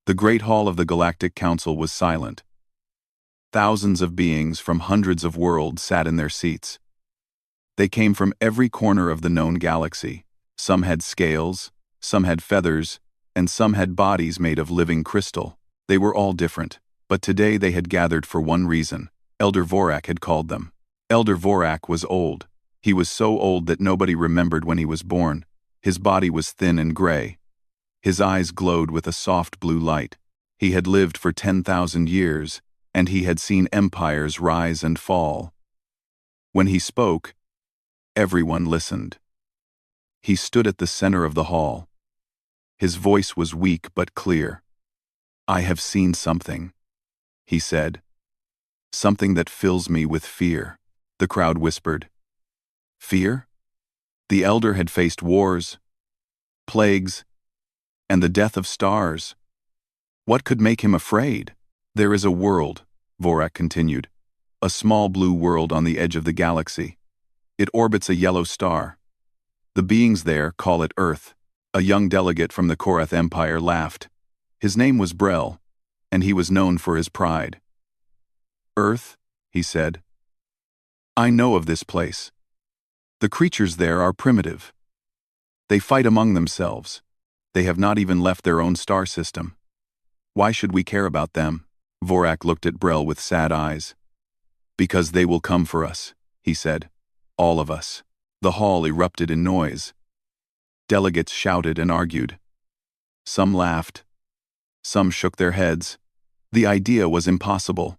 The Great Hall of the Galactic Council was silent. Thousands of beings from hundreds of worlds sat in their seats. They came from every corner of the known galaxy. Some had scales, some had feathers, and some had bodies made of living crystal. They were all different, but today they had gathered for one reason. Elder Vorak had called them. Elder Vorak was old. He was so old that nobody remembered when he was born. His body was thin and gray. His eyes glowed with a soft blue light. He had lived for 10,000 years, and he had seen empires rise and fall. When he spoke, everyone listened. He stood at the center of the hall. His voice was weak but clear. "I have seen something," he said. "Something that fills me with fear." The crowd whispered. Fear? The elder had faced wars, plagues, and the death of stars. What could make him afraid? "There is a world," Vorak continued, "a small blue world on the edge of the galaxy. It orbits a yellow star. The beings there call it Earth." A young delegate from the Korath Empire laughed. His name was Brel, and he was known for his pride. "Earth," he said. "I know of this place. The creatures there are primitive. They fight among themselves. They have not even left their own star system. Why should we care about them?" Vorak looked at Brel with sad eyes. "Because they will come for us," he said. "All of us." The hall erupted in noise. Delegates shouted and argued. Some laughed. Some shook their heads. The idea was impossible.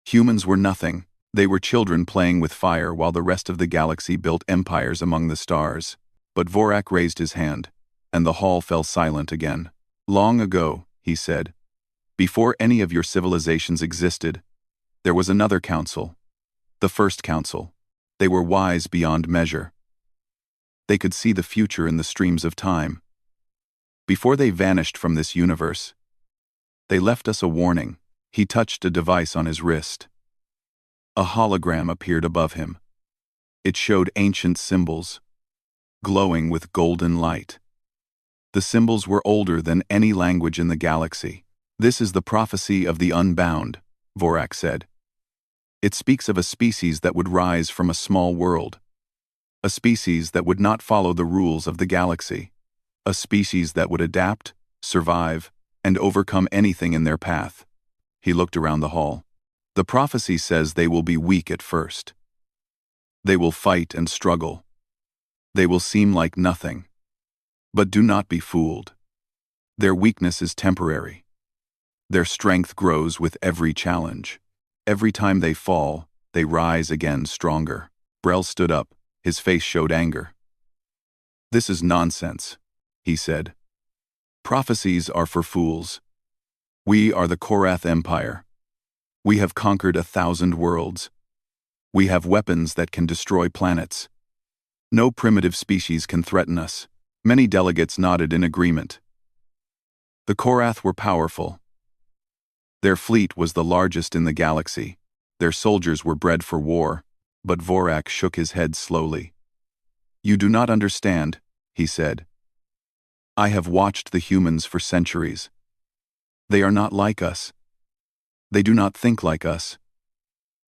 Humans were nothing. They were children playing with fire while the rest of the galaxy built empires among the stars. But Vorak raised his hand, and the hall fell silent again. "Long ago," he said, "before any of your civilizations existed, there was another council. The first council. They were wise beyond measure. They could see the future in the streams of time. Before they vanished from this universe, they left us a warning." He touched a device on his wrist. A hologram appeared above him. It showed ancient symbols, glowing with golden light. The symbols were older than any language in the galaxy. "This is the prophecy of the unbound," Vorak said. "It speaks of a species that would rise from a small world. A species that would not follow the rules of the galaxy. A species that would adapt, survive, and overcome anything in their path." He looked around the hall. "The prophecy says they will be weak at first. They will fight and struggle. They will seem like nothing. But do not be fooled. Their weakness is temporary. Their strength grows with every challenge. Every time they fall, they rise again stronger." Brel stood up. His face showed anger. "This is nonsense," he said. "Prophecies are for fools. We are the Korath Empire. We have conquered 1,000 worlds. We have weapons that can destroy planets. No primitive species can threaten us." Many delegates nodded in agreement. The Korath were powerful. Their fleet was the largest in the galaxy. Their soldiers were bred for war. But Vorak shook his head slowly. "You do not understand," he said. "I have watched the humans for centuries. They are not like us. They do not think like us.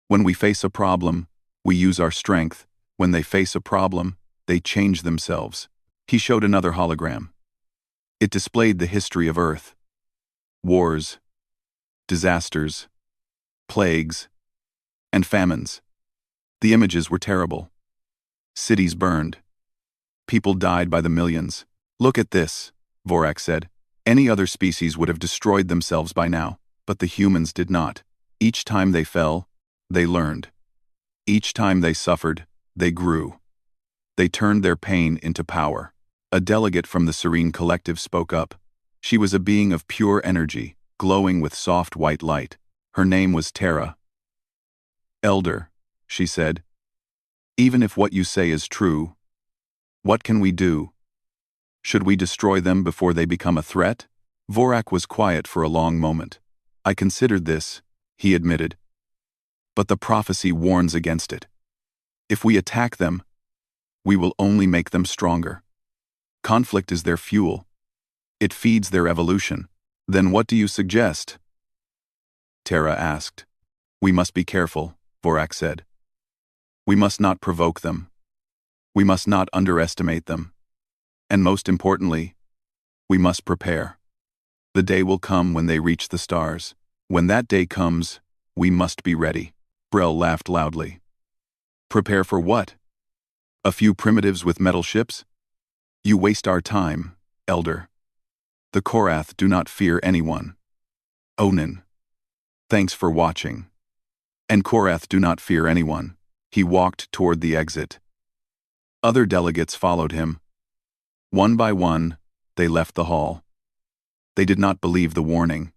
When we face a problem, we use our strength. When they face a problem, they change themselves." He showed another hologram. It displayed the history of Earth. Wars, disasters, plagues, and famines. The images were terrible. Cities burned. People died by the millions. "Look at this," Vorak said. "Any other species would have destroyed themselves by now, but the humans did not. Each time they fell, they learned. Each time they suffered, they grew. They turned their pain into power." A delegate from the Serene Collective spoke up. She was a being of pure energy, glowing with soft white light. Her name was Terra. "Elder," she said, "even if what you say is true, what can we do? Should we destroy them before they become a threat?" Vorak was quiet for a long moment. "I considered this," he admitted. "But the prophecy warns against it. If we attack them, we will only make them stronger. Conflict is their fuel. It feeds their evolution. Then what do you suggest? Terra asked. We must be careful, Vorak said. We must not provoke them. We must not underestimate them. And most importantly, we must prepare. The day will come when they reach the stars. When that day comes, we must be ready. Brel laughed loudly. Prepare for what? A few primitives with metal ships? You waste our time, Elder. The Korath do not fear anyone. Onin. Thanks for watching. And Korath do not fear anyone. He walked toward the exit. Other delegates followed him. One by one, they left the hall. They did not believe the warning.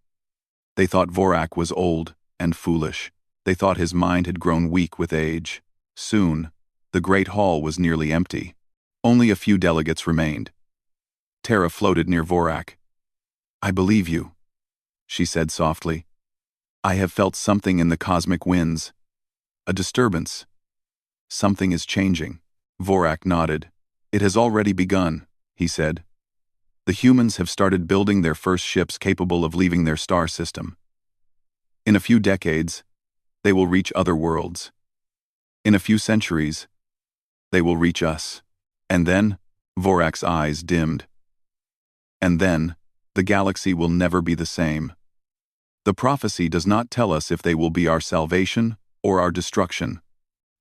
They thought Vorak was old and foolish. They thought his mind had grown weak with age. Soon, the great hall was nearly empty. Only a few delegates remained. Terra floated near Vorak. I believe you, she said softly. I have felt something in the cosmic winds. A disturbance. Something is changing. Vorak nodded. It has already begun, he said. The humans have started building their first ships capable of leaving their star system. In a few decades, they will reach other worlds. In a few centuries, they will reach us. And then, Vorak's eyes dimmed. And then, the galaxy will never be the same. The prophecy does not tell us if they will be our salvation or our destruction.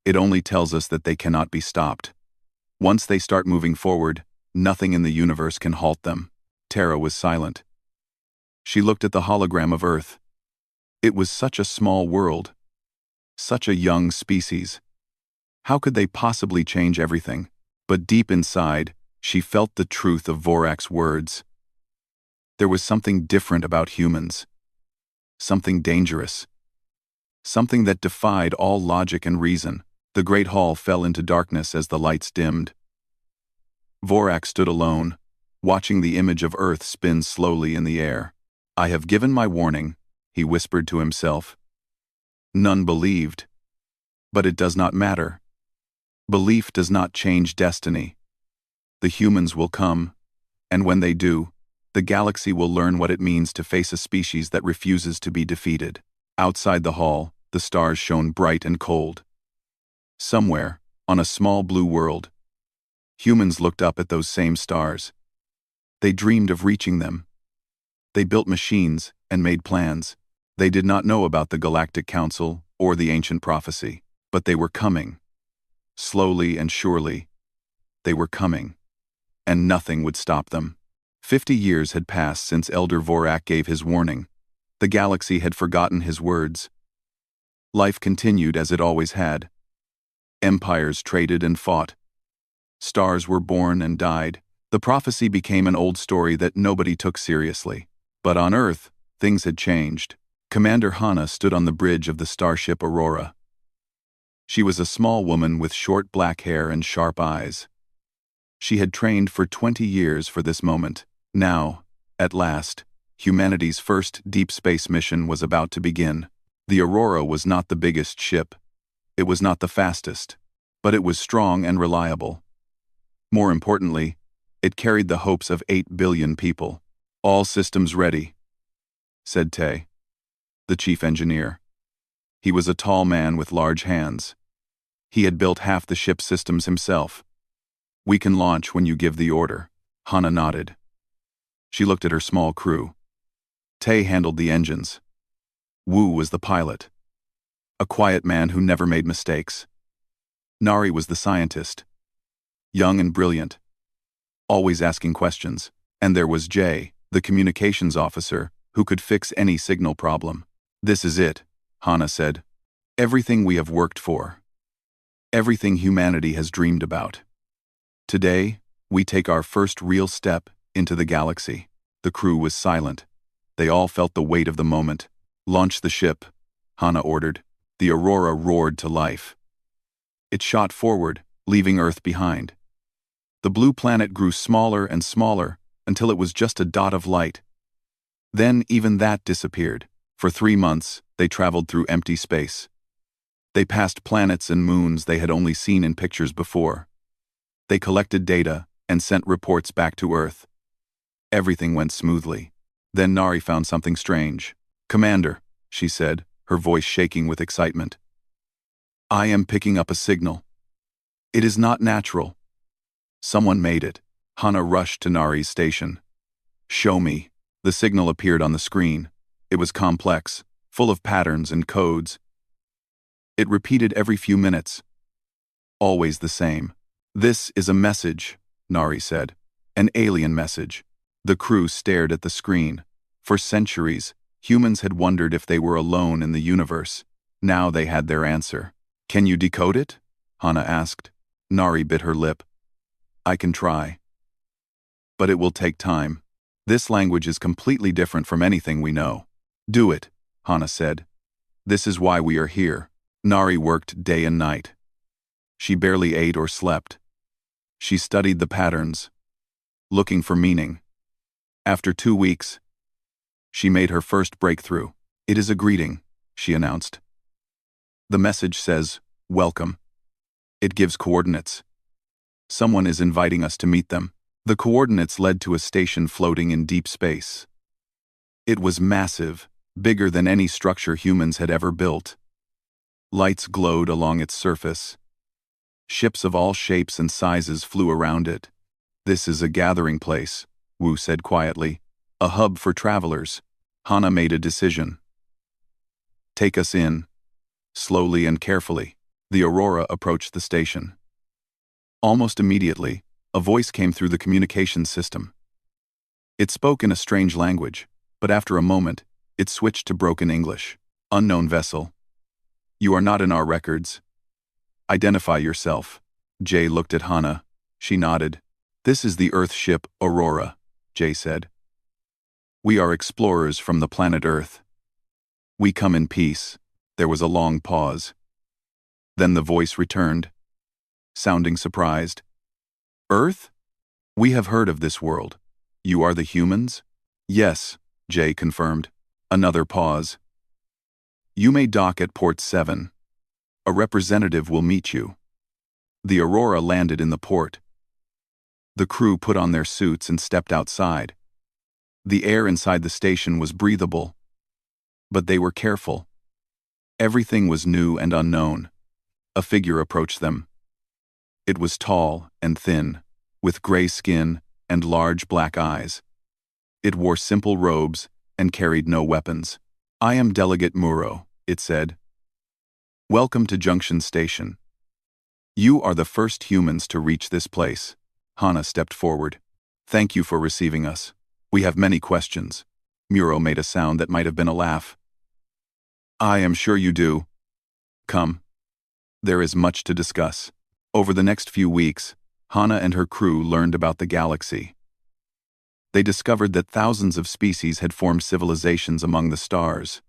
It only tells us that they cannot be stopped. Once they start moving forward, nothing in the universe can halt them. Terra was silent. She looked at the hologram of Earth. It was such a small world. Such a young species. How could they possibly change everything? But deep inside, she felt the truth of Vorak's words. There was something different about humans. Something dangerous. Something that defied all logic and reason. The great hall fell into darkness as the lights dimmed. Vorak stood alone, watching the image of Earth spin slowly in the air. I have given my warning, he whispered to himself. None believed. But it does not matter. Belief does not change destiny. The humans will come, and when they do, the galaxy will learn what it means to face a species that refuses to be defeated. Outside the hall, the stars shone bright and cold. Somewhere, on a small blue world, humans looked up at those same stars. They dreamed of reaching them. They built machines and made plans. They did not know about the Galactic Council or the ancient prophecy, but they were coming. Slowly and surely, they were coming, and nothing would stop them. 50 years had passed since Elder Vorak gave his warning. The galaxy had forgotten his words. Life continued as it always had. Empires traded and fought. Stars were born and died. The prophecy became an old story that nobody took seriously. But on Earth, things had changed. Commander Hana stood on the bridge of the starship Aurora. She was a small woman with short black hair and sharp eyes. She had trained for 20 years for this moment. Now, at last, humanity's first deep space mission was about to begin. The Aurora was not the biggest ship. It was not the fastest. But it was strong and reliable. More importantly, it carried the hopes of 8 billion people. All systems ready, said Tay, the chief engineer. He was a tall man with large hands. He had built half the ship's systems himself. We can launch when you give the order. Hana nodded. She looked at her small crew. Tay handled the engines. Wu was the pilot. A quiet man who never made mistakes. Nari was the scientist. Young and brilliant. Always asking questions. And there was Jay, the communications officer, who could fix any signal problem. This is it, Hana said. Everything we have worked for. Everything humanity has dreamed about. Today, we take our first real step into the galaxy. The crew was silent. They all felt the weight of the moment. Launch the ship, Hana ordered. The Aurora roared to life. It shot forward, leaving Earth behind. The blue planet grew smaller and smaller until it was just a dot of light. Then even that disappeared. For 3 months, they traveled through empty space. They passed planets and moons they had only seen in pictures before. They collected data and sent reports back to Earth. Everything went smoothly. Then Nari found something strange. "Commander," she said, her voice shaking with excitement. "I am picking up a signal. It is not natural. Someone made it." Hana rushed to Nari's station. "Show me." The signal appeared on the screen. It was complex, full of patterns and codes. It repeated every few minutes. Always the same. "This is a message," Nari said. "An alien message." The crew stared at the screen. For centuries, humans had wondered if they were alone in the universe. Now they had their answer. "Can you decode it?" Hana asked. Nari bit her lip. "I can try. But it will take time. This language is completely different from anything we know." "Do it," Hana said. "This is why we are here." Nari worked day and night. She barely ate or slept. She studied the patterns, looking for meaning. After 2 weeks, she made her first breakthrough. "It is a greeting," she announced. "The message says, 'Welcome.' It gives coordinates. Someone is inviting us to meet them." The coordinates led to a station floating in deep space. It was massive, bigger than any structure humans had ever built. Lights glowed along its surface. Ships of all shapes and sizes flew around it. "This is a gathering place," Wu said quietly. "A hub for travelers." Hana made a decision. "Take us in." Slowly and carefully, the Aurora approached the station. Almost immediately, a voice came through the communications system. It spoke in a strange language, but after a moment, it switched to broken English. "Unknown vessel. You are not in our records. Identify yourself." Jay looked at Hana. She nodded. "This is the Earth ship Aurora," Jay said. "We are explorers from the planet Earth. We come in peace." There was a long pause. Then the voice returned, sounding surprised. "Earth? We have heard of this world. You are the humans?" "Yes," Jay confirmed. Another pause. "You may dock at Port 7. A representative will meet you." The Aurora landed in the port. The crew put on their suits and stepped outside. The air inside the station was breathable. But they were careful. Everything was new and unknown. A figure approached them. It was tall and thin, with gray skin and large black eyes. It wore simple robes and carried no weapons. "I am Delegate Muro," it said. "Welcome to Junction Station. You are the first humans to reach this place." Hana stepped forward. "Thank you for receiving us. We have many questions." Muro made a sound that might have been a laugh. "I am sure you do. Come. There is much to discuss." Over the next few weeks, Hana and her crew learned about the galaxy. They discovered that thousands of species had formed civilizations among the stars.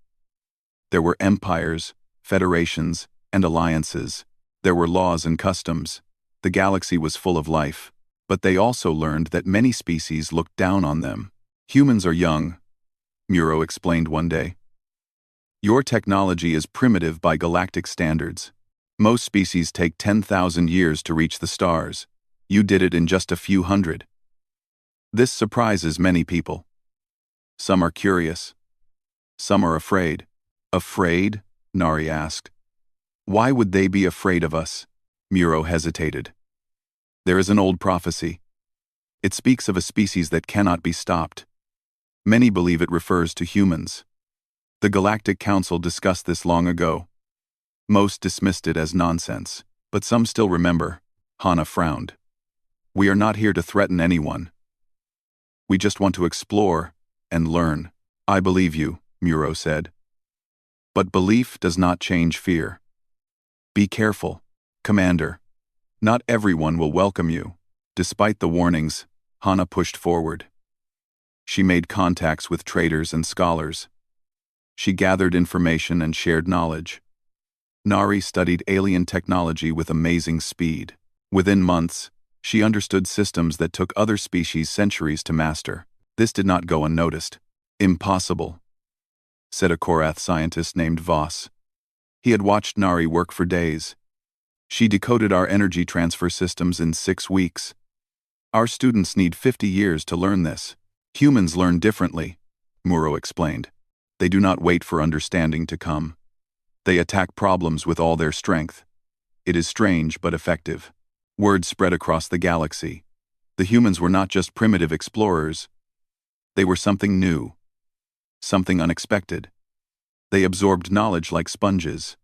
There were empires, federations, and alliances. There were laws and customs. The galaxy was full of life. But they also learned that many species looked down on them. "Humans are young," Muro explained one day. "Your technology is primitive by galactic standards. Most species take 10,000 years to reach the stars. You did it in just a few hundred." This surprises many people. Some are curious. Some are afraid. "Afraid?" Nari asked. "Why would they be afraid of us?" Muro hesitated. "There is an old prophecy. It speaks of a species that cannot be stopped. Many believe it refers to humans. The Galactic Council discussed this long ago. Most dismissed it as nonsense, but some still remember." Hana frowned. "We are not here to threaten anyone. We just want to explore and learn." "I believe you," Muro said. "But belief does not change fear. Be careful, Commander. Not everyone will welcome you." Despite the warnings, Hana pushed forward. She made contacts with traders and scholars. She gathered information and shared knowledge. Nari studied alien technology with amazing speed. Within months, she understood systems that took other species centuries to master. This did not go unnoticed. "Impossible," said a Korath scientist named Voss. He had watched Nari work for days. "She decoded our energy transfer systems in 6 weeks. Our students need 50 years to learn this." "Humans learn differently," Muro explained. They do not wait for understanding to come. They attack problems with all their strength. It is strange but effective. Word spread across the galaxy. The humans were not just primitive explorers. They were something new. Something unexpected. They absorbed knowledge like sponges.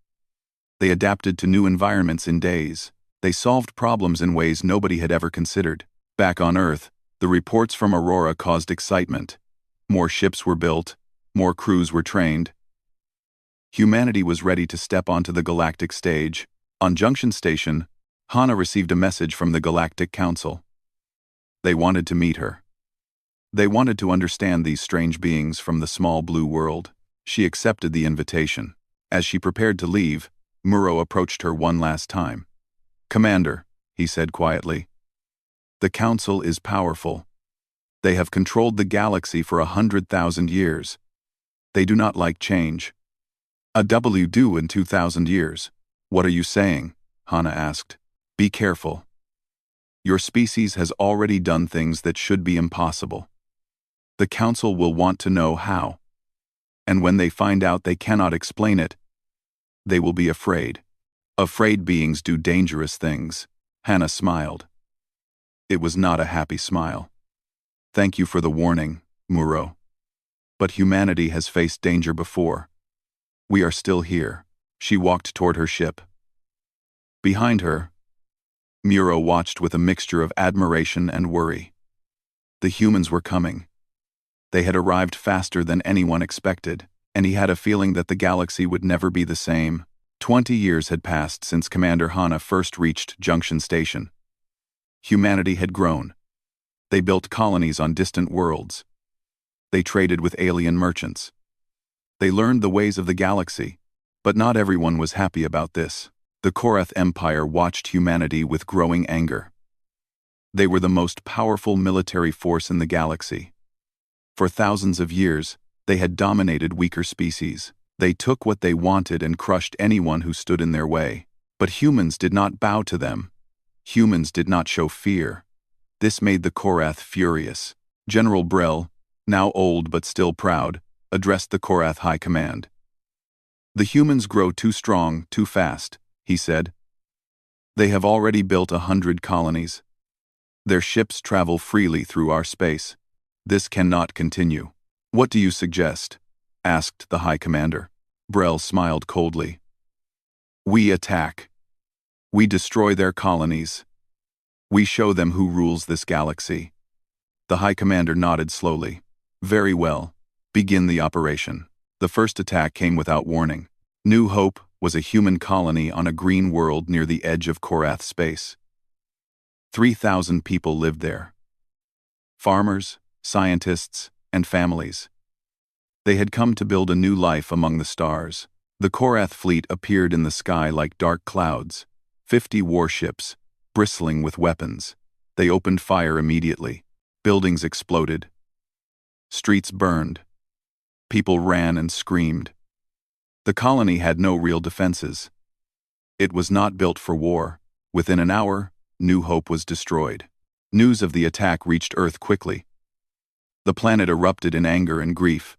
They adapted to new environments in days. They solved problems in ways nobody had ever considered. Back on Earth, the reports from Aurora caused excitement. More ships were built. More crews were trained. Humanity was ready to step onto the galactic stage. On Junction Station, Hana received a message from the Galactic Council. They wanted to meet her. They wanted to understand these strange beings from the small blue world. She accepted the invitation. As she prepared to leave, Muro approached her one last time. "Commander," he said quietly, "the Council is powerful. They have controlled the galaxy for 100,000 years. They do not like change. A W do in 2,000 years. What are you saying?" Hana asked. "Be careful. Your species has already done things that should be impossible. The Council will want to know how. And when they find out they cannot explain it, they will be afraid. Afraid beings do dangerous things." Hana smiled. It was not a happy smile. "Thank you for the warning, Muro. But humanity has faced danger before. We are still here." She walked toward her ship. Behind her, Muro watched with a mixture of admiration and worry. The humans were coming. They had arrived faster than anyone expected, and he had a feeling that the galaxy would never be the same. 20 years had passed since Commander Hana first reached Junction Station. Humanity had grown. They built colonies on distant worlds. They traded with alien merchants. They learned the ways of the galaxy, but not everyone was happy about this. The Korath Empire watched humanity with growing anger. They were the most powerful military force in the galaxy. For thousands of years, they had dominated weaker species. They took what they wanted and crushed anyone who stood in their way. But humans did not bow to them. Humans did not show fear. This made the Korath furious. General Brel, now old but still proud, addressed the Korath High Command. "The humans grow too strong, too fast," he said. "They have already built 100 colonies. Their ships travel freely through our space. This cannot continue. What do you suggest?" asked the High Commander. Brel smiled coldly. "We attack. We destroy their colonies. We show them who rules this galaxy." The High Commander nodded slowly. "Very well. Begin the operation." The first attack came without warning. New Hope was a human colony on a green world near the edge of Korath space. 3,000 people lived there. Farmers, scientists, and families. They had come to build a new life among the stars. The Korath fleet appeared in the sky like dark clouds, 50 warships, bristling with weapons. They opened fire immediately. Buildings exploded. Streets burned. People ran and screamed. The colony had no real defenses. It was not built for war. Within an hour, New Hope was destroyed. News of the attack reached Earth quickly. The planet erupted in anger and grief.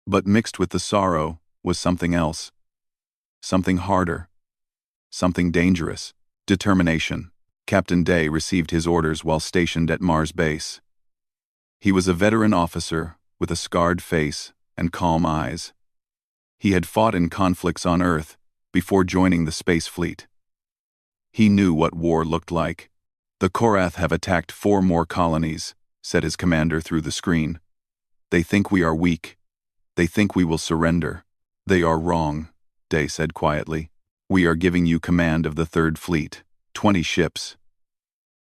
But mixed with the sorrow was something else. Something harder. Something dangerous. Determination. Captain Day received his orders while stationed at Mars base. He was a veteran officer with a scarred face and calm eyes. He had fought in conflicts on Earth before joining the space fleet. He knew what war looked like. "The Korath have attacked 4 more colonies," said his commander through the screen. "They think we are weak. They think we will surrender." "They are wrong," Day said quietly. "We are giving you command of the 3rd Fleet, 20 ships.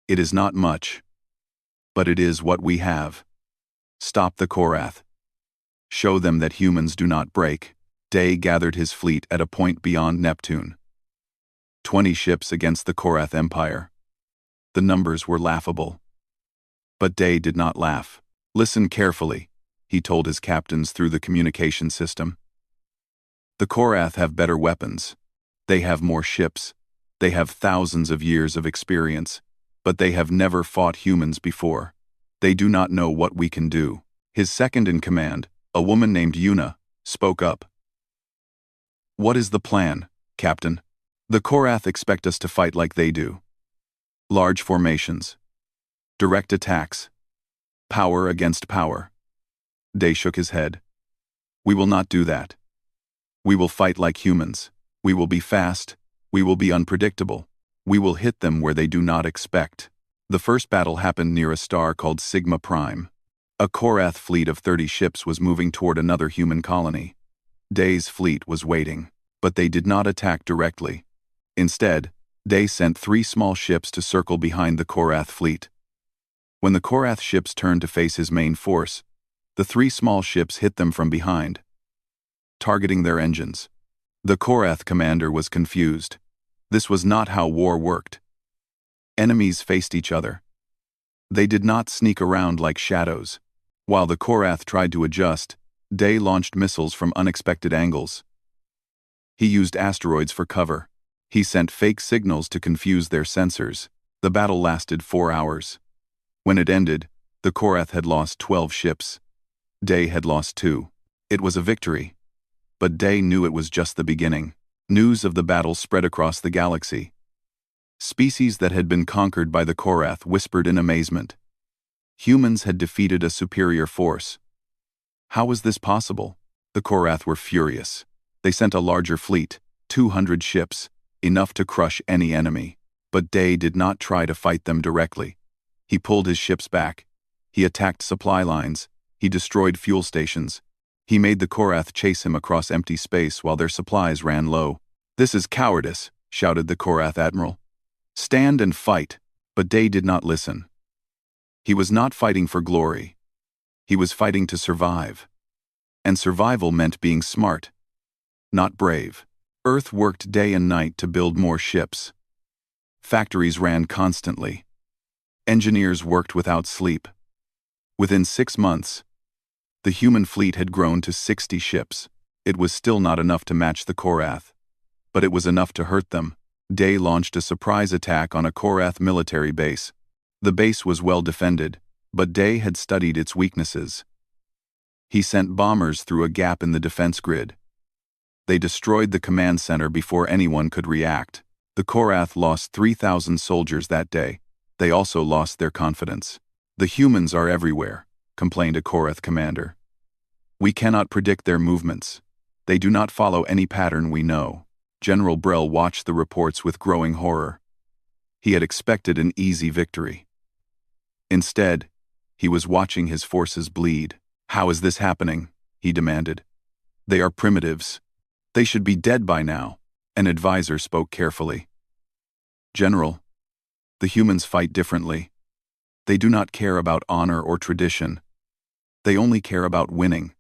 It is not much, but it is what we have. Stop the Korath. Show them that humans do not break." Day gathered his fleet at a point beyond Neptune. 20 ships against the Korath Empire. The numbers were laughable. But Day did not laugh. "Listen carefully," he told his captains through the communication system. "The Korath have better weapons. They have more ships. They have thousands of years of experience, but they have never fought humans before. They do not know what we can do." His second-in-command, A woman named Yuna spoke up. "What is the plan, Captain? The Korath expect us to fight like they do. Large formations. Direct attacks. Power against power." Day shook his head. "We will not do that. We will fight like humans. We will be fast. We will be unpredictable. We will hit them where they do not expect." The first battle happened near a star called Sigma Prime. A Korath fleet of 30 ships was moving toward another human colony. Day's fleet was waiting, but they did not attack directly. Instead, Day sent 3 small ships to circle behind the Korath fleet. When the Korath ships turned to face his main force, the 3 small ships hit them from behind, targeting their engines. The Korath commander was confused. This was not how war worked. Enemies faced each other. They did not sneak around like shadows. While the Korath tried to adjust, Day launched missiles from unexpected angles. He used asteroids for cover. He sent fake signals to confuse their sensors. The battle lasted 4 hours. When it ended, the Korath had lost 12 ships. Day had lost 2. It was a victory. But Day knew it was just the beginning. News of the battle spread across the galaxy. Species that had been conquered by the Korath whispered in amazement. Humans had defeated a superior force. How was this possible? The Korath were furious. They sent a larger fleet, 200 ships, enough to crush any enemy. But Day did not try to fight them directly. He pulled his ships back. He attacked supply lines. He destroyed fuel stations. He made the Korath chase him across empty space while their supplies ran low. "This is cowardice," shouted the Korath admiral. "Stand and fight." But Day did not listen. He was not fighting for glory. He was fighting to survive. And survival meant being smart, not brave. Earth worked day and night to build more ships. Factories ran constantly. Engineers worked without sleep. Within 6 months, the human fleet had grown to 60 ships. It was still not enough to match the Korath, but it was enough to hurt them. Day launched a surprise attack on a Korath military base. The base was well defended, but Day had studied its weaknesses. He sent bombers through a gap in the defense grid. They destroyed the command center before anyone could react. The Korath lost 3,000 soldiers that day. They also lost their confidence. "The humans are everywhere," complained a Korath commander. "We cannot predict their movements. They do not follow any pattern we know." General Brell watched the reports with growing horror. He had expected an easy victory. Instead, he was watching his forces bleed. "How is this happening?" he demanded. "They are primitives. They should be dead by now." An advisor spoke carefully. "General, the humans fight differently. They do not care about honor or tradition. They only care about winning.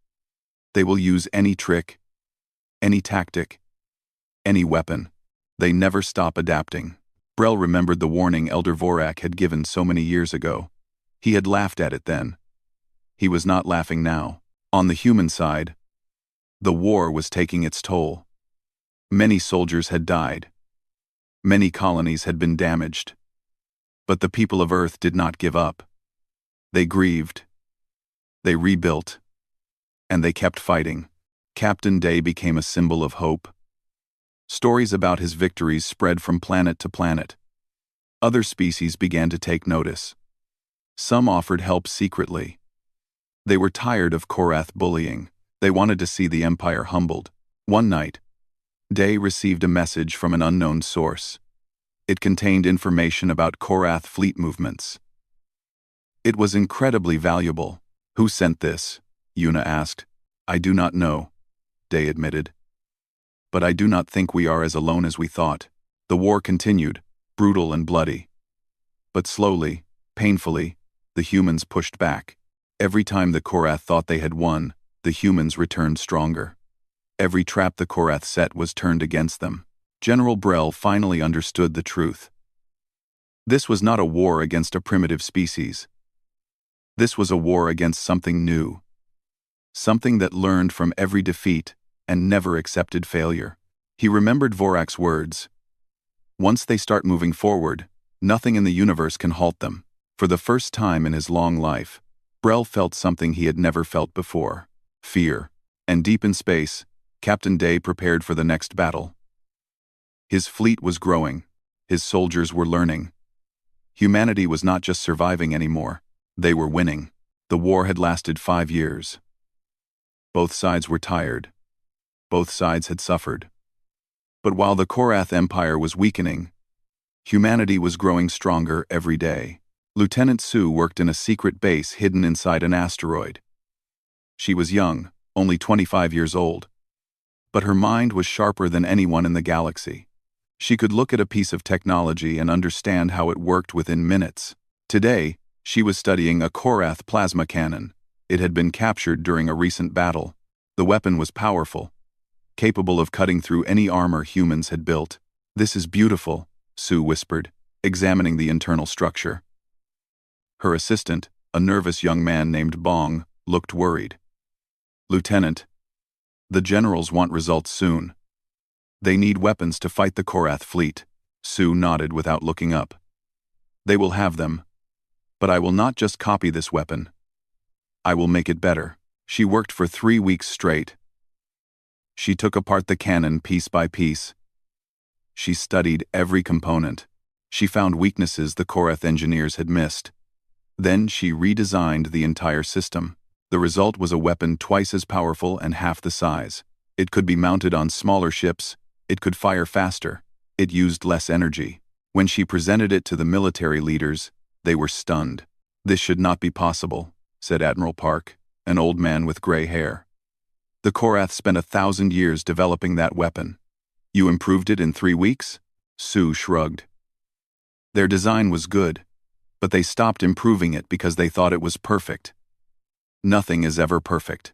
They will use any trick, any tactic, any weapon. They never stop adapting." Brell remembered the warning Elder Vorak had given so many years ago. He had laughed at it then. He was not laughing now. On the human side, the war was taking its toll. Many soldiers had died. Many colonies had been damaged. But the people of Earth did not give up. They grieved. They rebuilt. And they kept fighting. Captain Day became a symbol of hope. Stories about his victories spread from planet to planet. Other species began to take notice. Some offered help secretly. They were tired of Korath bullying. They wanted to see the Empire humbled. One night, Day received a message from an unknown source. It contained information about Korath fleet movements. It was incredibly valuable. "Who sent this?" Yuna asked. "I do not know," Day admitted. "But I do not think we are as alone as we thought." The war continued, brutal and bloody. But slowly, painfully, the humans pushed back. Every time the Korath thought they had won, the humans returned stronger. Every trap the Korath set was turned against them. General Brell finally understood the truth. This was not a war against a primitive species. This was a war against something new. Something that learned from every defeat and never accepted failure. He remembered Vorak's words. Once they start moving forward, nothing in the universe can halt them. For the first time in his long life, Brell felt something he had never felt before. fear, and deep in space, Captain Day prepared for the next battle. His fleet was growing. His soldiers were learning. Humanity was not just surviving anymore. They were winning. The war had lasted 5 years. Both sides were tired. Both sides had suffered. But while the Korath Empire was weakening, humanity was growing stronger every day. Lieutenant Sue worked in a secret base hidden inside an asteroid. She was young, only 25 years old. But her mind was sharper than anyone in the galaxy. She could look at a piece of technology and understand how it worked within minutes. Today, she was studying a Korath plasma cannon. It had been captured during a recent battle. The weapon was powerful, capable of cutting through any armor humans had built. "This is beautiful," Sue whispered, examining the internal structure. Her assistant, a nervous young man named Bong, looked worried. "Lieutenant, the generals want results soon. They need weapons to fight the Korath fleet." Sue nodded without looking up. "They will have them. But I will not just copy this weapon. I will make it better." She worked for 3 weeks straight. She took apart the cannon piece by piece. She studied every component. She found weaknesses the Korath engineers had missed. Then she redesigned the entire system. The result was a weapon twice as powerful and half the size. It could be mounted on smaller ships. It could fire faster. It used less energy. When she presented it to the military leaders, they were stunned. "This should not be possible," said Admiral Park, an old man with gray hair. "The Korath spent 1,000 years developing that weapon. You improved it in 3 weeks?" Sue shrugged. "Their design was good, but they stopped improving it because they thought it was perfect. Nothing is ever perfect.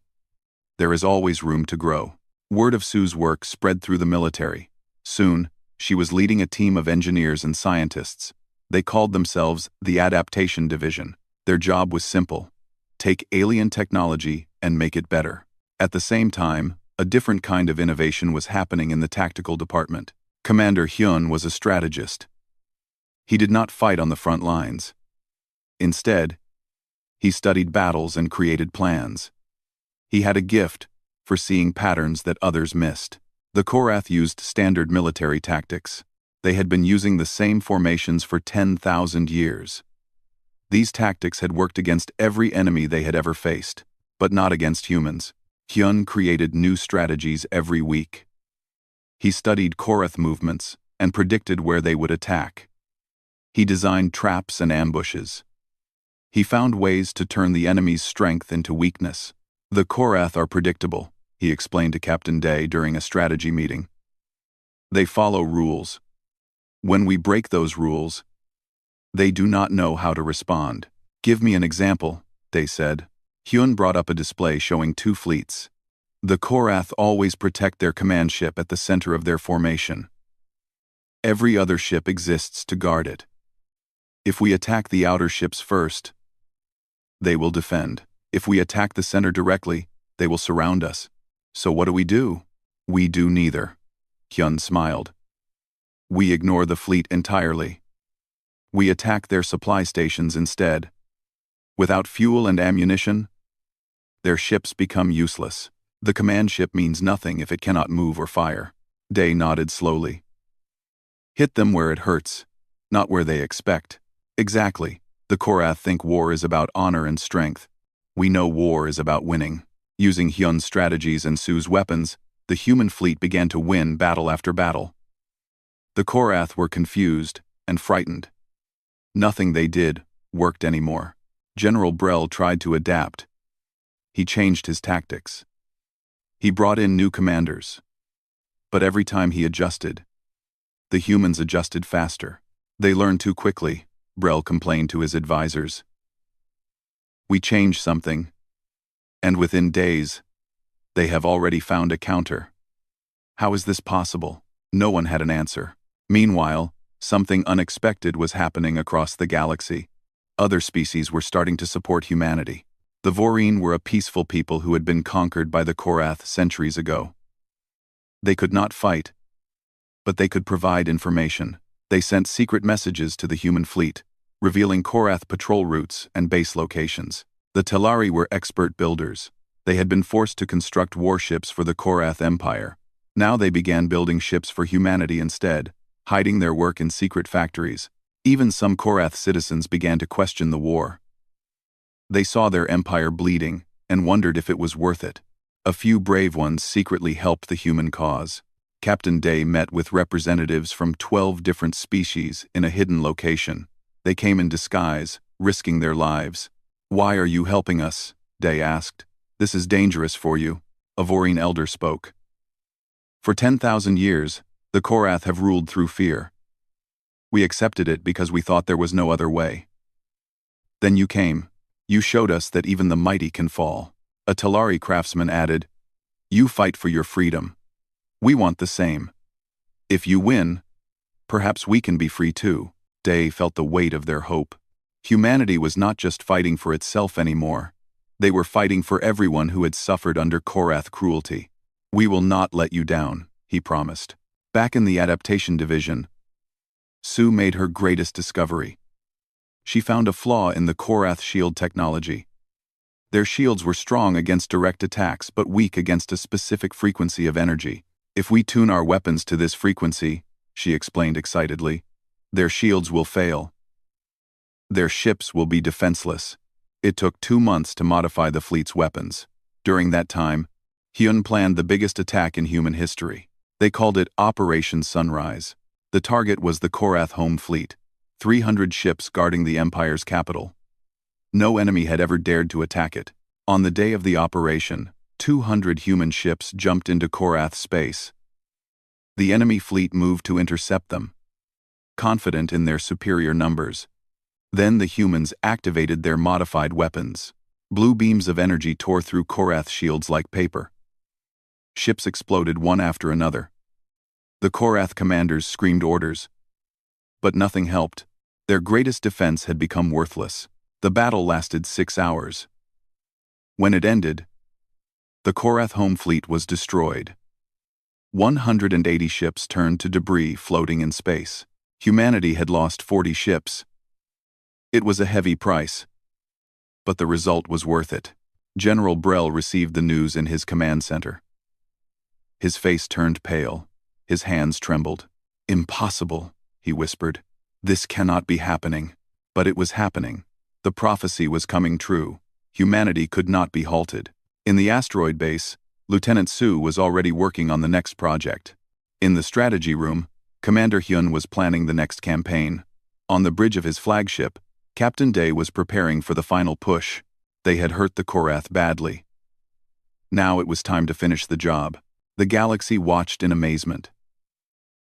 There is always room to grow." Word of Sue's work spread through the military. Soon, she was leading a team of engineers and scientists. They called themselves the Adaptation Division. Their job was simple: take alien technology and make it better. At the same time, a different kind of innovation was happening in the tactical department. Commander Hyun was a strategist. He did not fight on the front lines. Instead, he studied battles and created plans. He had a gift for seeing patterns that others missed. The Korath used standard military tactics. They had been using the same formations for 10,000 years. These tactics had worked against every enemy they had ever faced, but not against humans. Hyun created new strategies every week. He studied Korath movements and predicted where they would attack. He designed traps and ambushes. He found ways to turn the enemy's strength into weakness. "The Korath are predictable," he explained to Captain Day during a strategy meeting. "They follow rules. When we break those rules, they do not know how to respond." "Give me an example," Day said. Hyun brought up a display showing 2 fleets. The Korath always protect their command ship at the center of their formation. Every other ship exists to guard it. If we attack the outer ships first, they will defend. If we attack the center directly, they will surround us. So what do? We do neither." Hyun smiled. "We ignore the fleet entirely. We attack their supply stations instead. Without fuel and ammunition, their ships become useless. The command ship means nothing if it cannot move or fire." Day nodded slowly. "Hit them where it hurts, not where they expect." "Exactly. The Korath think war is about honor and strength. We know war is about winning." Using Hyun's strategies and Sue's weapons, the human fleet began to win battle after battle. The Korath were confused and frightened. Nothing they did worked anymore. General Brell tried to adapt. He changed his tactics. He brought in new commanders. But every time he adjusted, the humans adjusted faster. "They learn too quickly," Brell complained to his advisors. "We changed something, and within days, they have already found a counter. How is this possible?" No one had an answer. Meanwhile, something unexpected was happening across the galaxy. Other species were starting to support humanity. The Voreen were a peaceful people who had been conquered by the Korath centuries ago. They could not fight, but they could provide information. They sent secret messages to the human fleet, revealing Korath patrol routes and base locations. The Telari were expert builders. They had been forced to construct warships for the Korath Empire. Now they began building ships for humanity instead, hiding their work in secret factories. Even some Korath citizens began to question the war. They saw their empire bleeding and wondered if it was worth it. A few brave ones secretly helped the human cause. Captain Day met with representatives from 12 different species in a hidden location. They came in disguise, risking their lives. "Why are you helping us?" Day asked. "This is dangerous for you," a Vorine elder spoke. "For 10,000 years, the Korath have ruled through fear. We accepted it because we thought there was no other way. Then you came. You showed us that even the mighty can fall." A Talari craftsman added, "You fight for your freedom. We want the same. If you win, perhaps we can be free too." Day felt the weight of their hope. Humanity was not just fighting for itself anymore. They were fighting for everyone who had suffered under Korath cruelty. "We will not let you down," he promised. Back in the adaptation division, Sue made her greatest discovery. She found a flaw in the Korath shield technology. Their shields were strong against direct attacks but weak against a specific frequency of energy. "If we tune our weapons to this frequency," she explained excitedly, "their shields will fail. Their ships will be defenseless." It took 2 months to modify the fleet's weapons. During that time, Hyun planned the biggest attack in human history. They called it Operation Sunrise. The target was the Korath home fleet, 300 ships guarding the Empire's capital. No enemy had ever dared to attack it. On the day of the operation, 200 human ships jumped into Korath space. The enemy fleet moved to intercept them, confident in their superior numbers. Then the humans activated their modified weapons. Blue beams of energy tore through Korath shields like paper. Ships exploded one after another. The Korath commanders screamed orders. But nothing helped. Their greatest defense had become worthless. The battle lasted 6 hours. When it ended, the Korath home fleet was destroyed. 180 ships turned to debris floating in space. Humanity had lost 40 ships. It was a heavy price, but the result was worth it. General Brel received the news in his command center. His face turned pale. His hands trembled. "Impossible," he whispered. "This cannot be happening." But it was happening. The prophecy was coming true. Humanity could not be halted. In the asteroid base, Lieutenant Sue was already working on the next project. In the strategy room, Commander Hyun was planning the next campaign. On the bridge of his flagship, Captain Day was preparing for the final push. They had hurt the Korath badly. Now it was time to finish the job. The galaxy watched in amazement.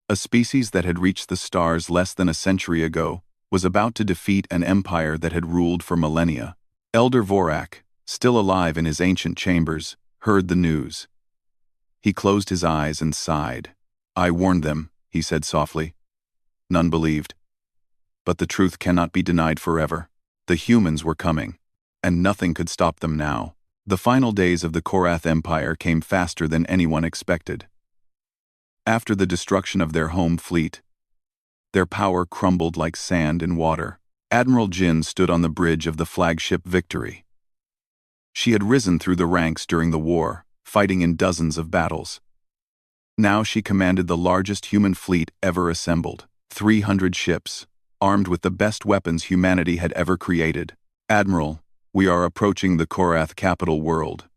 A species that had reached the stars less than a century ago was about to defeat an empire that had ruled for millennia. Elder Vorak, still alive in his ancient chambers, heard the news. He closed his eyes and sighed. "I warned them," he said softly. None believed. But the truth cannot be denied forever. The humans were coming, and nothing could stop them now. The final days of the Korath Empire came faster than anyone expected. After the destruction of their home fleet, their power crumbled like sand in water. Admiral Jin stood on the bridge of the flagship Victory. She had risen through the ranks during the war, fighting in dozens of battles. Now she commanded the largest human fleet ever assembled, 300 ships, armed with the best weapons humanity had ever created. "Admiral, we are approaching the Korath capital world,"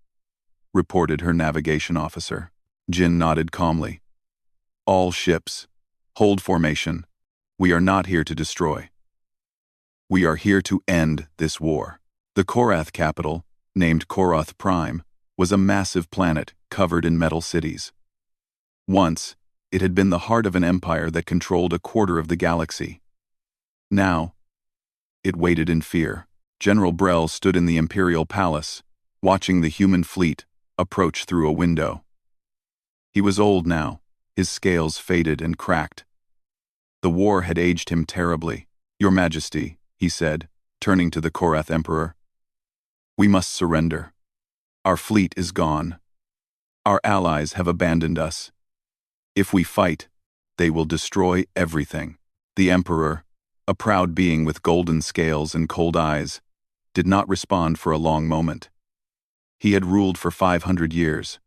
reported her navigation officer. Jin nodded calmly. "All ships, hold formation. We are not here to destroy. We are here to end this war." The Korath capital, named Korath Prime, was a massive planet covered in metal cities. Once, it had been the heart of an empire that controlled a quarter of the galaxy. Now, it waited in fear. General Brel stood in the Imperial Palace, watching the human fleet approach through a window. He was old now, his scales faded and cracked. The war had aged him terribly. "Your Majesty," he said, turning to the Korath Emperor, "we must surrender. Our fleet is gone. Our allies have abandoned us. If we fight, they will destroy everything." The Emperor, a proud being with golden scales and cold eyes, did not respond for a long moment. He had ruled for 500 years.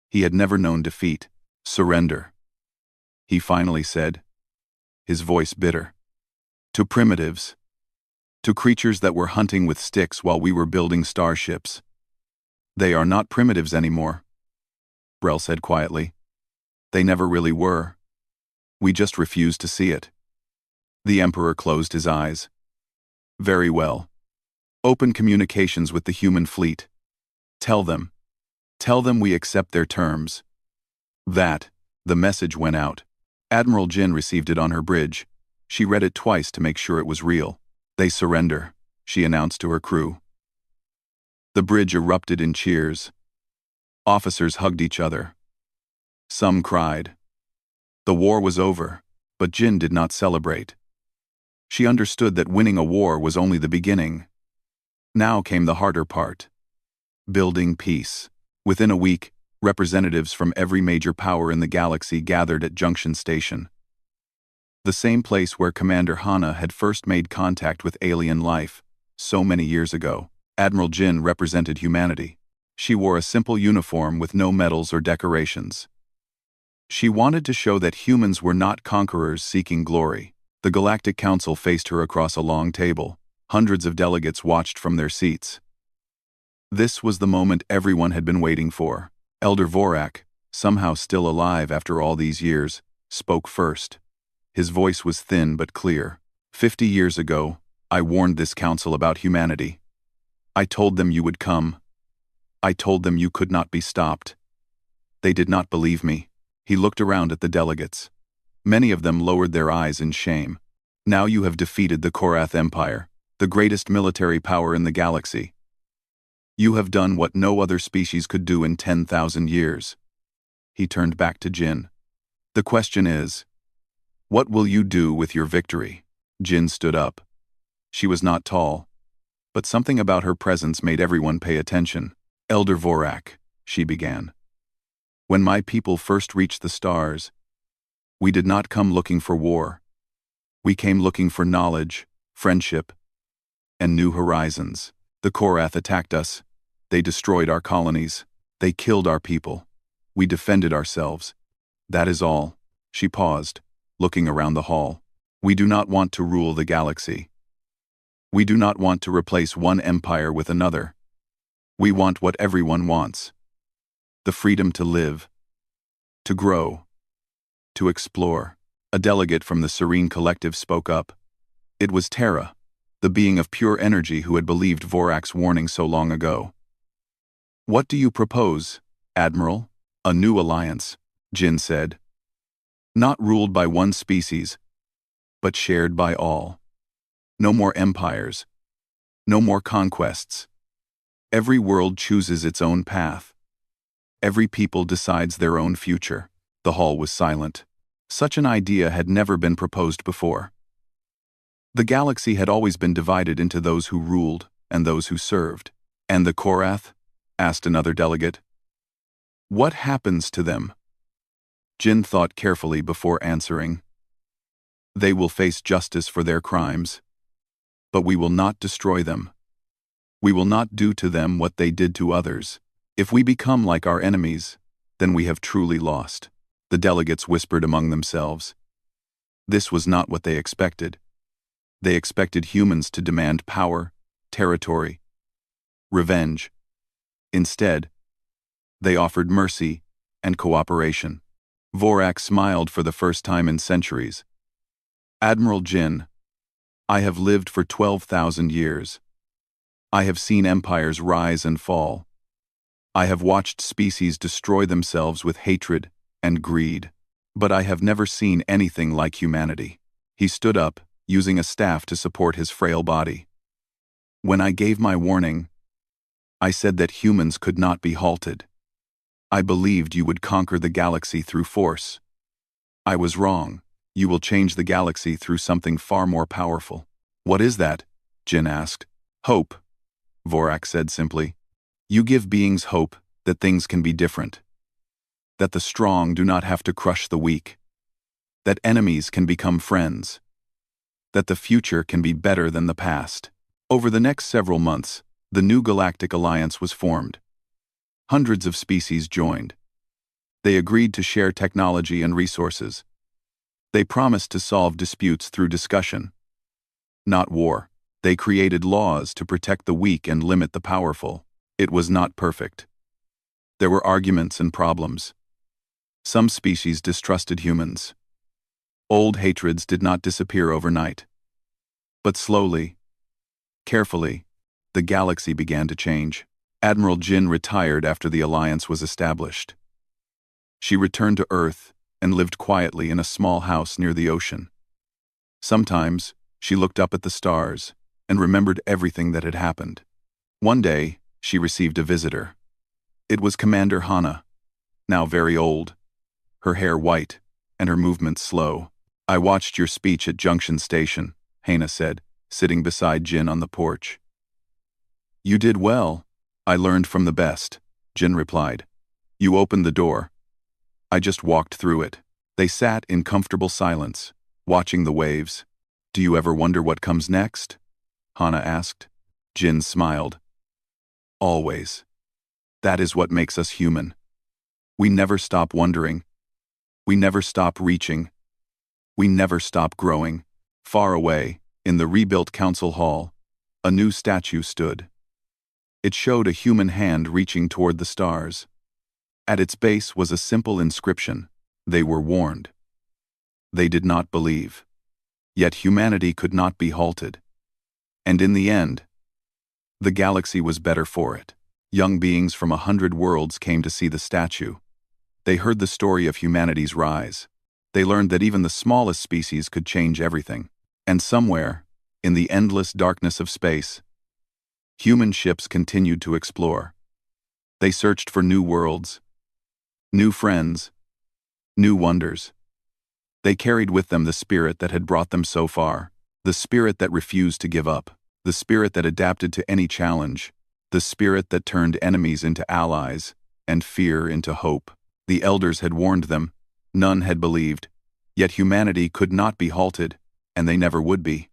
He had never known defeat, surrender. He finally said, his voice bitter. To primitives. To creatures that were hunting with sticks while we were building starships. They are not primitives anymore, Brel said quietly. They never really were. We just refused to see it. The Emperor closed his eyes. Very well. Open communications with the human fleet. Tell them we accept their terms. The message went out. Admiral Jin received it on her bridge. She read it twice to make sure it was real. They surrender, she announced to her crew. The bridge erupted in cheers. Officers hugged each other. Some cried. The war was over, but Jin did not celebrate. She understood that winning a war was only the beginning. Now came the harder part. Building peace. Within a week, representatives from every major power in the galaxy gathered at Junction Station. The same place where Commander Hana had first made contact with alien life, so many years ago. Admiral Jin represented humanity. She wore a simple uniform with no medals or decorations. She wanted to show that humans were not conquerors seeking glory. The Galactic Council faced her across a long table. Hundreds of delegates watched from their seats. This was the moment everyone had been waiting for. Elder Vorak, somehow still alive after all these years, spoke first. His voice was thin but clear. 50 years ago, I warned this council about humanity. I told them you would come. I told them you could not be stopped. They did not believe me. He looked around at the delegates. Many of them lowered their eyes in shame. Now you have defeated the Korath Empire, the greatest military power in the galaxy. You have done what no other species could do in 10,000 years. He turned back to Jin. The question is, what will you do with your victory? Jin stood up. She was not tall, but something about her presence made everyone pay attention. Elder Vorak, she began. When my people first reached the stars, we did not come looking for war. We came looking for knowledge, friendship, and new horizons. The Korath attacked us. They destroyed our colonies. They killed our people. We defended ourselves. That is all. She paused, looking around the hall. We do not want to rule the galaxy. We do not want to replace one empire with another. We want what everyone wants. The freedom to live, to grow, to explore. A delegate from the Serene Collective spoke up. It was Terra, the being of pure energy who had believed Vorak's warning so long ago. What do you propose, Admiral? A new alliance, Jin said. Not ruled by one species, but shared by all. No more empires. No more conquests. Every world chooses its own path. Every people decides their own future. The hall was silent. Such an idea had never been proposed before. The galaxy had always been divided into those who ruled and those who served. And the Korath? Asked another delegate. What happens to them? Jin thought carefully before answering. They will face justice for their crimes. But we will not destroy them. We will not do to them what they did to others. If we become like our enemies, then we have truly lost. The delegates whispered among themselves. This was not what they expected. They expected humans to demand power, territory, revenge. Instead, they offered mercy and cooperation. Vorak smiled for the first time in centuries. Admiral Jin, I have lived for 12,000 years. I have seen empires rise and fall. I have watched species destroy themselves with hatred and greed. But I have never seen anything like humanity. He stood up, using a staff to support his frail body. When I gave my warning, I said that humans could not be halted. I believed you would conquer the galaxy through force. I was wrong. You will change the galaxy through something far more powerful. What is that? Jin asked. Hope, Vorak said simply. You give beings hope that things can be different. That the strong do not have to crush the weak. That enemies can become friends. That the future can be better than the past. Over the next several months, the new Galactic Alliance was formed. Hundreds of species joined. They agreed to share technology and resources. They promised to solve disputes through discussion, not war. They created laws to protect the weak and limit the powerful. It was not perfect. There were arguments and problems. Some species distrusted humans. Old hatreds did not disappear overnight. But slowly, carefully, the galaxy began to change. Admiral Jin retired after the alliance was established. She returned to Earth and lived quietly in a small house near the ocean. Sometimes, she looked up at the stars and remembered everything that had happened. One day, she received a visitor. It was Commander Hana, now very old, her hair white and her movements slow. "I watched your speech at Junction Station," Hana said, sitting beside Jin on the porch. "You did well. I learned from the best," Jin replied. "You opened the door. I just walked through it." They sat in comfortable silence, watching the waves. "Do you ever wonder what comes next?" Hana asked. Jin smiled. "Always. That is what makes us human. We never stop wondering. We never stop reaching. We never stop growing." Far away, in the rebuilt council hall, a new statue stood. It showed a human hand reaching toward the stars. At its base was a simple inscription: "They were warned." They did not believe. Yet humanity could not be halted. And in the end, the galaxy was better for it. Young beings from 100 worlds came to see the statue. They heard the story of humanity's rise. They learned that even the smallest species could change everything. And somewhere, in the endless darkness of space, human ships continued to explore. They searched for new worlds, new friends, new wonders. They carried with them the spirit that had brought them so far, the spirit that refused to give up, the spirit that adapted to any challenge, the spirit that turned enemies into allies and fear into hope. The elders had warned them, none had believed, yet humanity could not be halted, and they never would be.